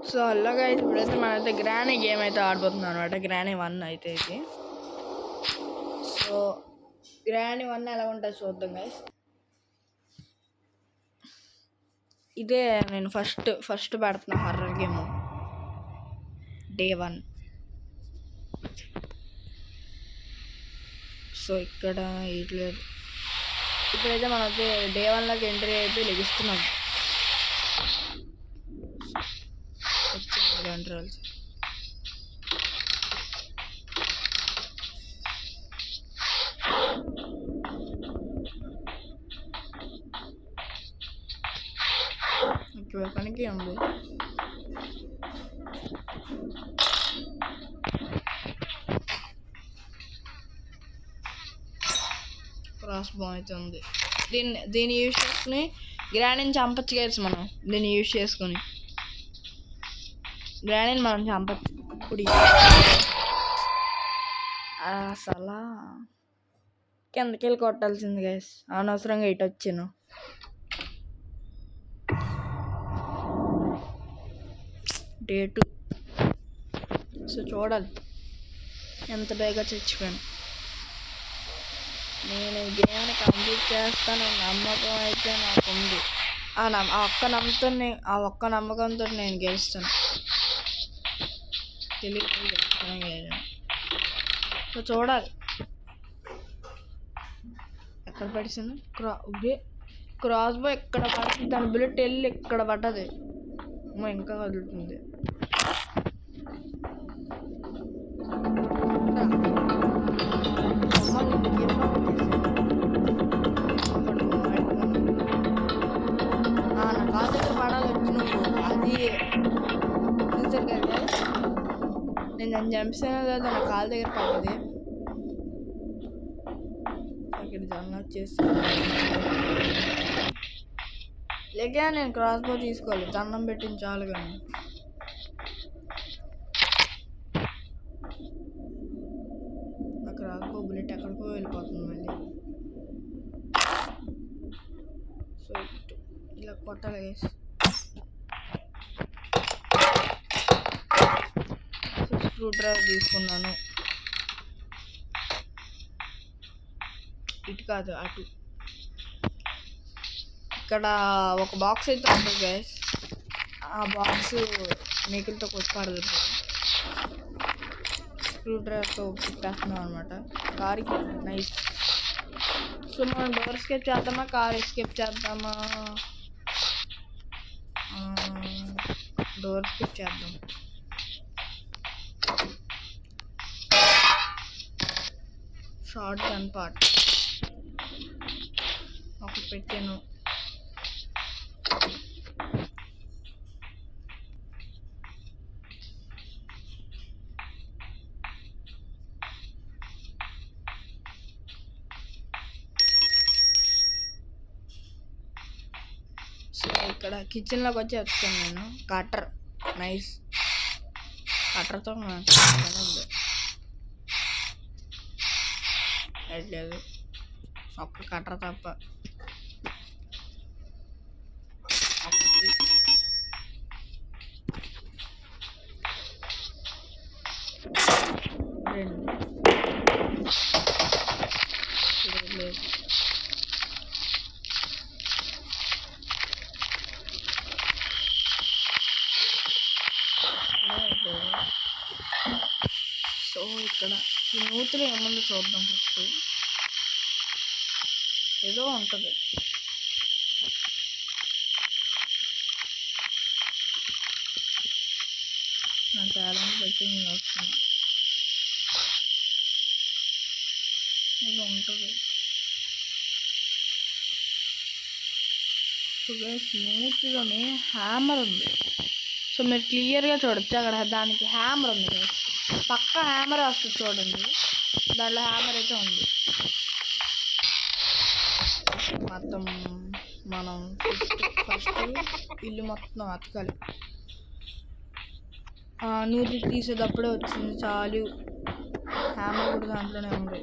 So hello guys, ఇప్పుడైతే మనమైతే granny game అయితే ఆడిపోతున్నాం అనమాట. గ్రానీ 1 అయితే ఇది. సో గ్రానీ 1 ఎలా ఉంటుంది చూద్దాం గైస్. ఇదే నేను ఫస్ట్ పెడుతున్నా హర్రర్ గేమ్ డే 1. సో ఇక్కడ ఇట్లేదు. ఇప్పుడైతే మనకి డే 1లోకి ఎంట్రీ అయితే లెగిస్తున్నాం. కంట్రోల్స్ ఇప్పుడు పనికి ఉంది. క్రాస్ బో అయితే ఉంది. దీన్ని యూజ్ చేసుకుని గ్రానీని చంపచ్చు గైస్. మనం దీన్ని యూజ్ చేసుకుని గ్రానీని మనం చంపచ్చు. ఇప్పుడు అసలు కిందకి వెళ్ళి కొట్టాల్సింది గైస్. అనవసరంగా ఇటు వచ్చాను. డే 2. సో చూడాలి ఎంత బేగా చచ్చిపోయాను. నేను గేమ్ని కంప్లీట్ చేస్తానని నమ్మకం అయితే నాకు ఉంది. ఆ ఒక్క నమ్మకంతో నేను గెలుస్తాను. తెలియదు. సో చూడాలి ఎక్కడ పడిసాను. క్రాస్ బో ఎక్కడ పడుతుంది, దాని బుల్లెట్ వెళ్ళి ఎక్కడ పడ్డది. ఇంకా కదులుతుంది. నా కాలు దగ్గర పడాలి వచ్చి నువ్వు. అది చూసారు కదా, నేను దాన్ని చంపిస్తాను కదా, నా కాలు దగ్గర పడ్డది. ఇక్కడ జొన్న వచ్చేసి లేక నేను క్రాస్ బో తీసుకోవాలి. దండం పెట్టింది చాలు. కానీ నా క్రాస్ బో బుల్లెట్ ఎక్కడికో వెళ్ళిపోతుంది మళ్ళీ. సో ఇలా కొట్టాలి. సో స్క్రూ డ్రైవర్ తీసుకున్నాను. ఇటు కాదు అటు. ఇక్కడ ఒక బాక్స్ అయితే ఉంటుంది గైస్. ఆ బాక్స్ మేకులతో కొట్టుపాడదు. స్క్రూ డ్రైవర్తో తిప్పేస్తున్నాం అనమాట. కార్కి నైస్. సో మనం డోర్ ఎస్కేప్ చేద్దామా, కార్ ఎస్కేప్ చేద్దామా? డోర్ ఎస్కేప్ చేద్దాం. షార్ట్ గన్ పార్ట్ ఒకటి పెట్టాను. సో ఇక్కడ కిచెన్లోకి వచ్చి వచ్చాను నేను. Cutter nice. కటర్తో ఉంది. లేదు ఒక్క కటర్ తప్ప. లేదు సో ఇక్కడ ఈ నూతులు ఏముందో చూద్దాం. ఫస్ట్ ఏదో ఉంటుంది. నా టాలెంట్ బట్టి నేను వస్తున్నా. ఏదో ఉంటుంది. సో గైస్ నూతిలోనే హ్యామర్ ఉంది. సో మీరు క్లియర్గా చూడొచ్చు. అక్కడ దానికి హ్యామర్ ఉంది గైస్. పక్క హ్యామర్ వస్తుంది చూడండి. దాంట్లో హ్యామర్ అయితే ఉంది. మొత్తం మనం ఫస్ట్ ఇల్లు మొత్తం అతకాలి. నూతి తీసేటప్పుడే వచ్చింది చాలు. హ్యామర్ కూడా దాంట్లోనే ఉంది.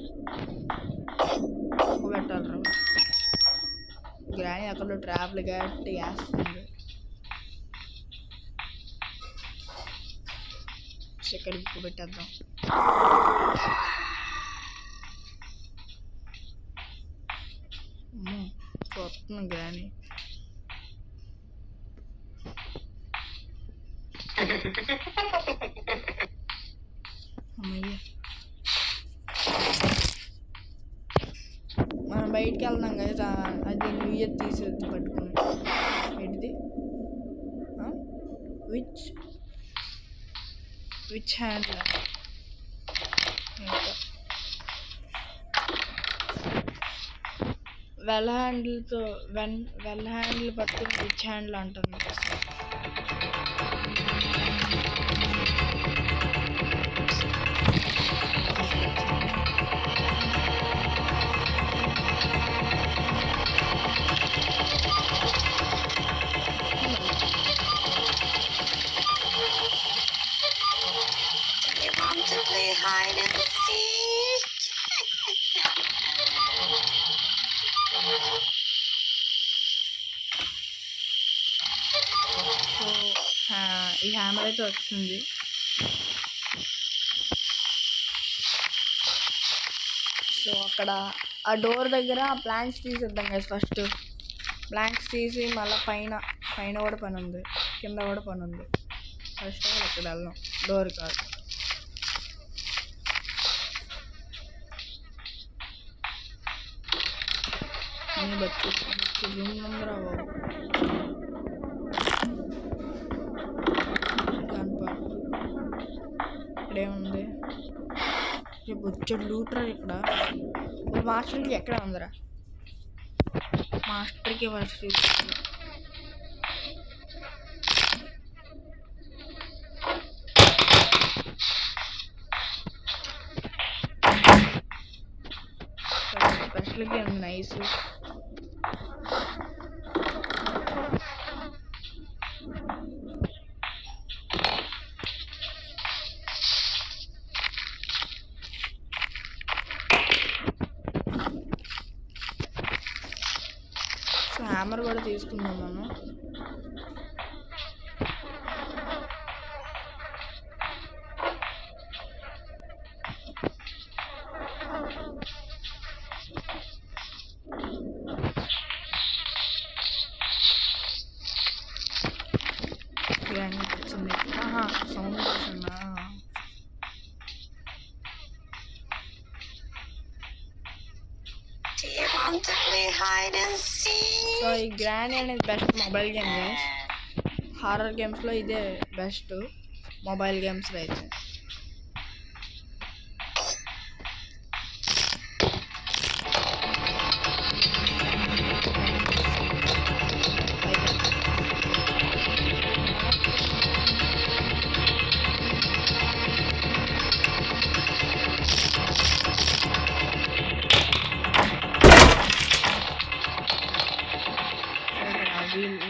పెట్టాలి. గ్రానీ అక్కడ ట్రాప్లు గట్టి వేస్తుంది. ఇక్కడ బుక్ పెట్టేద్దాం. చూస్తున్నాం గ్రాని. అమ్మయ్య, మనం బయటికి వెళ్దాం కదా. అది న్యూ ఇయర్ తీసేది పట్టుకుని. ఏంటిది? Which hand? వెల్ హ్యాండిల్తో వెల్ హ్యాండిల్ పట్టుకుని విచ్ హ్యాండిల్ అంటుంది. Hide and seek. సో ఈ హ్యామర్ అయితే వచ్చింది. సో అక్కడ ఆ డోర్ దగ్గర ప్లాంక్స్ తీసేద్దాం కదా. ఫస్ట్ ప్లాంక్స్ తీసి మళ్ళీ పైన కూడా పని ఉంది, కింద కూడా పని ఉంది. ఫస్ట్ అక్కడ వెళ్దాం, డోర్ కాదు. బచ్చు రూమ్ నెంబర్ ఇక్కడేముంది? బొచ్చడు లూటరా ఇక్కడ. మాస్టర్కి ఎక్కడ ఉందిరా? మాస్టర్కి ఫస్ట్ స్పెషల్గా ఉంది. నైస్. సో హ్యామర్ కూడా తీసుకుందాం మనం. వచ్చింది. సౌండ్ వస్తుందా? సో ఈ గ్రానీ అనేది best mobile game guys. Horror గేమ్స్లో ఇదే బెస్ట్ మొబైల్ గేమ్స్లో అయితే.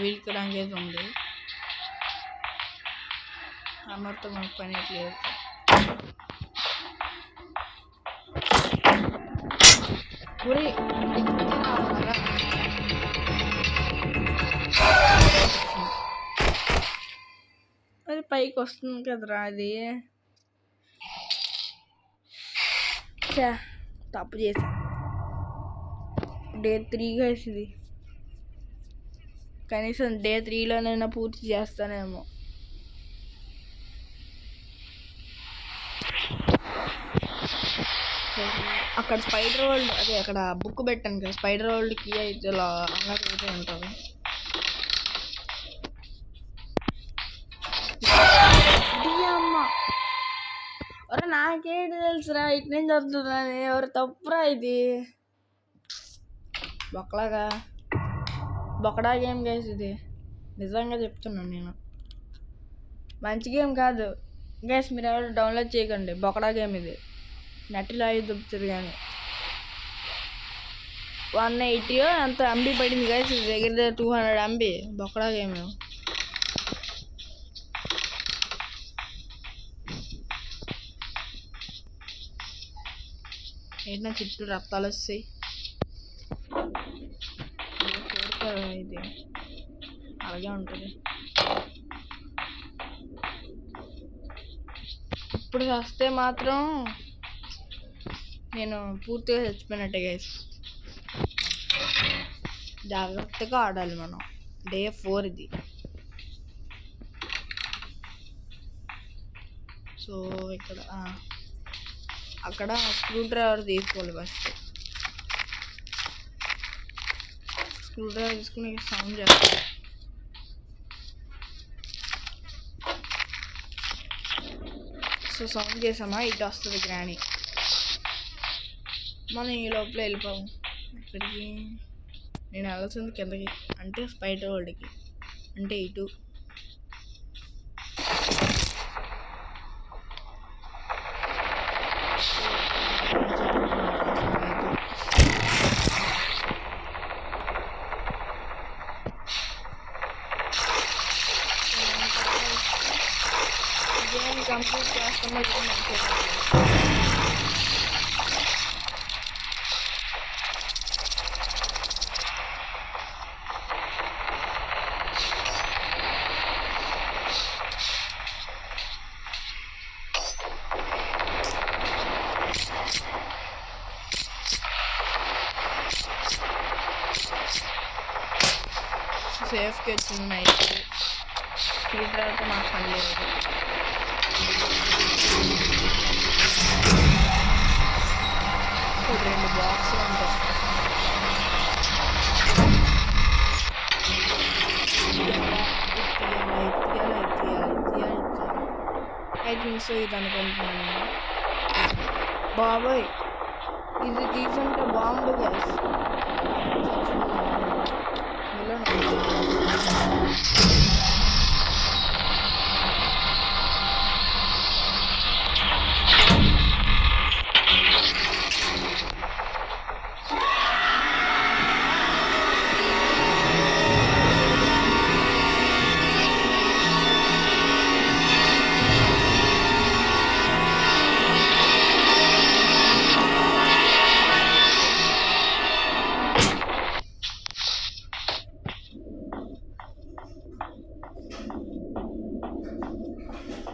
వీల్ క్రాంకేజ్ ఉంది. హ్యామర్తో మనకు పని లేదు. అది పైకి వస్తుంది కదరా. అది తప్పు చేసా. డే 3 గైస్ ఇది. కనీసం డే 3లోనైనా పూర్తి చేస్తానేమో. అక్కడ స్పైడర్ వరల్డ్, అదే అక్కడ బుక్ పెట్టాను కదా, స్పైడర్ వరల్డ్కి అయితే అయితే ఉంటుంది. అమ్మ ఒరే, నాకేంటి తెలుసురా ఇటు నుంచి వస్తుందా? ఎవరు తప్పురా ఇది? బొక్కడా గేమ్ గైస్ ఇది. నిజంగా చెప్తున్నాను నేను. మంచి గేమ్ కాదు గైస్, మీరు ఎవరు డౌన్లోడ్ చేయకండి. బొక్కడా గేమ్ ఇది. నెట్లో అవి దొరుకుతుంది కానీ 180 అంత ఎంబీ పడింది గైస్. దగ్గర 200 MB. బొక్కడా గేమ్. ఏంటన్నా చుట్టూ రక్తాలు వస్తాయి. ఇది అలాగే ఉంటుంది. ఇప్పుడు వస్తే మాత్రం నేను పూర్తిగా చచ్చిపోయినట్టే గైస్. జాగ్రత్తగా ఆడాలి మనం. డే 4 ఇది. సో ఇక్కడ అక్కడ స్క్రూ డ్రైవర్ తీసుకోవాలి ఫస్ట్. స్క్రూ డ్రైవర్ తీసుకుని సౌండ్ చేస్తాను. సో సౌండ్ చేసామా ఇటు వస్తుంది గ్రాని. మనం ఈ లోపల వెళ్ళిపోము. ఇక్కడికి నేను వెళ్ళాల్సింది కిందకి, అంటే స్పైడర్ వరల్డ్కి, అంటే ఇటు. గేమ్ కంప్లీట్ చేస్తామో సేఫ్కి వచ్చింది నైట్. స్పీడ్ డ్రైవర్తో మాకు పని లేదు. ఇప్పుడు 2 బాక్సులు ఉంటాయి. ఐ థింక్ సో ఇది అనుకుంటున్నాను నేను. బాబాయ్ ఇది తీసుంటే బాంబు గైస్.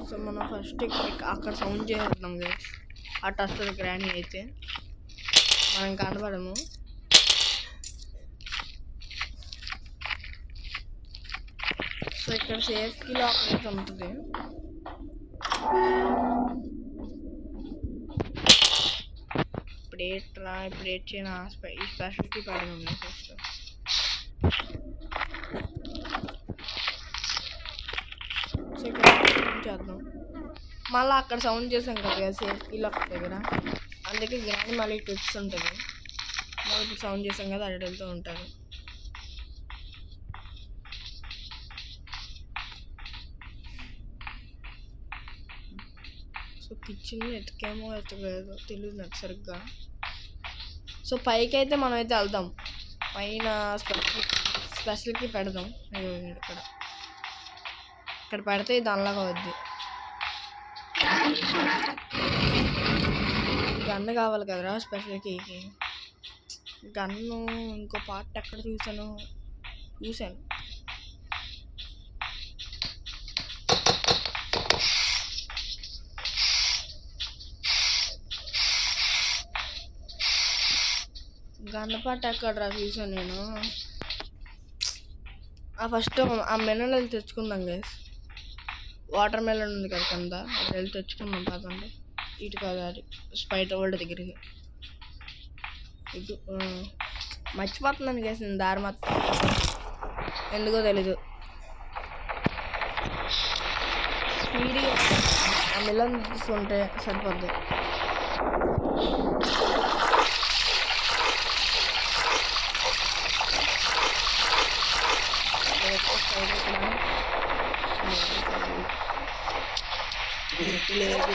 సో మనం ఫస్ట్ అక్కడ సౌండ్ చేద్దాం గైస్. అటు వస్తుంది గ్రాని అయితే మనం కనబడము. సో ఇక్కడ సేఫ్కి లాక్ అయితే ఉంటుంది. ఇప్పుడు ఏట్ చేయన ఈ స్పెషల్కి పడదాం ఫస్ట్. సో ఇక్కడ చేద్దాం. మళ్ళీ అక్కడ సౌండ్ చేసాం కదా సేఫ్టీ లాక్ దగ్గర, అందుకే గ్రాని మళ్ళీ టిప్స్ ఉంటుంది. మళ్ళీ ఇప్పుడు సౌండ్ చేసాం కదా అటు వెళ్తూ ఉంటారు. సో కిచెన్ ఎతికేమో ఎతకలేదు తెలియదు నాకు సరిగ్గా. సో పైకి అయితే మనం అయితే వెళ్దాం. పైన స్పెషల్కి పెడదాం. ఇక్కడ పెడితే ఇది అన్లాక్ అవుద్ది. గన్ను కావాలి కదరా స్పెషల్కి. గన్ను ఇంకో పార్ట్ ఎక్కడ చూసాను. గన్ను పార్ట్ ఎక్కడరా చూసాను నేను. ఫస్ట్ ఆ మెనల్ తెచ్చుకుందాం గైస్. వాటర్ మెలన్ ఉంది కదా కింద, అది వెళ్ళి తెచ్చుకుందాం కాదండి. ఇటు కాదు అది స్పైడర్ వరల్డ్ దగ్గరికి. ఇటు మర్చిపోతున్నాను గైస్ నేను దారి మొత్తం, ఎందుకో తెలీదు. స్పీడ్గా ఆ మెలన్ తీసుకుంటే సరిపోద్ది. లేదు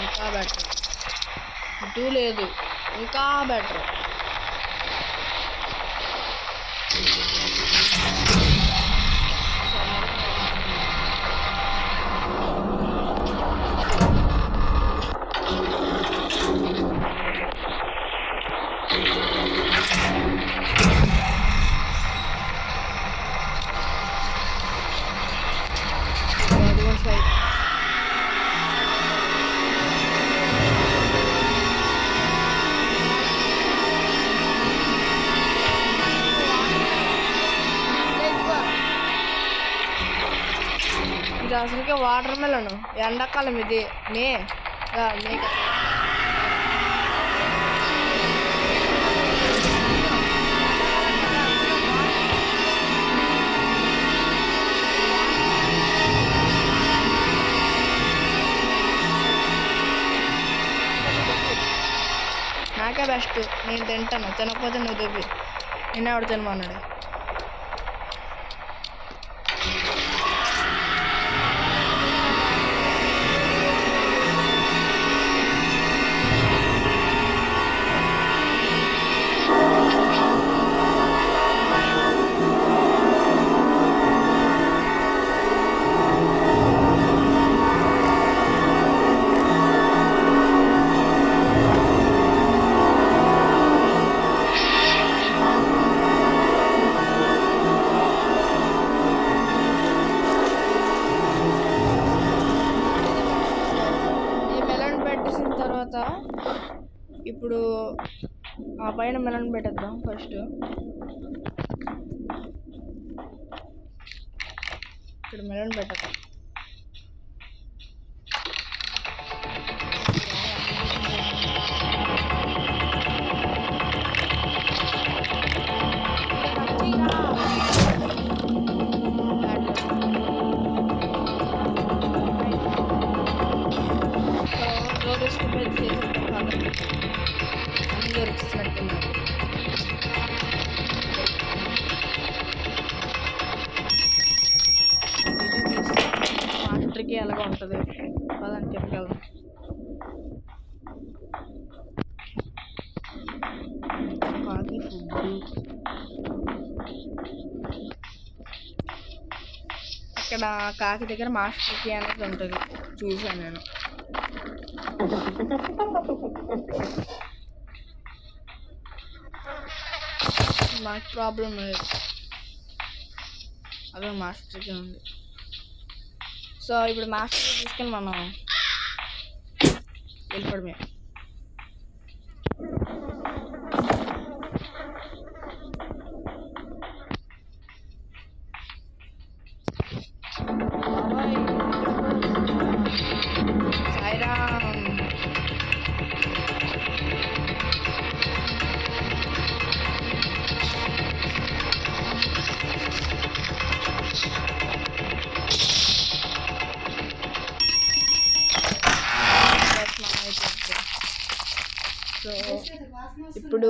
ఇంకా బెటర్. ఇటు లేదు ఇంకా బెటర్. ఇది అసలుకే వాటర్ మెలన్ ఎండాకాలం ఇది మే మే నాకే బెస్ట్ నేను తింటాను తినకపోతే నువ్వు దుబ్బి నిన్న ఎవడు తినమన్నాడు తర్వాత ఇప్పుడు ఆ పైన మెలన్ పెట్టేద్దాం ఫస్ట్ ఇక్కడ మెలన్ పెట్టేద్దాం మాస్టర్కి ఎలాగ ఉంటుంది పదండి చెప్పగలం కాకి ఫుడ్ అక్కడ కాకి దగ్గర మాస్టర్కి అనేది ఉంటుంది చూసాను నేను మాకు ప్రాబ్లం లేదు అదే మాస్టర్కి ఉంది సో ఇప్పుడు మాస్టర్కి తీసుకొని మనం వెళ్ళిపోవడమే సాయిరామ్ సో ఇప్పుడు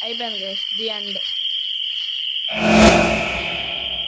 అయిపోయింది ది ఎండ్